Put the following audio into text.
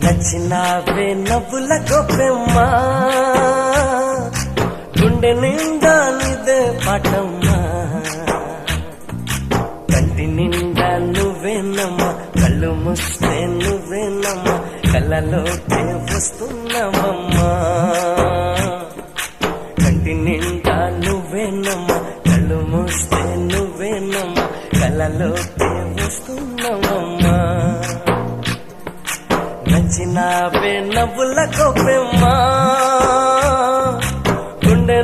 నచ్చినావే నవ్వుల గొప్పెమ్మా గుండె నిండా నీదే పాటమ్మా కంటి నిండా నువ్వేనమ్మా కళ్ళు మూస్తే నువ్వేనమ్మా కళ్ళలోకే వస్తున్నావమ్మా కంటి నిండా నువ్వేనమ్మా కళ్ళు మూస్తే నువ్వేనమ్మా కళ్ళలోకే వస్తున్నావమ్మా నచ్చినావే నవ్వుల గొప్పెమ్మా గుండె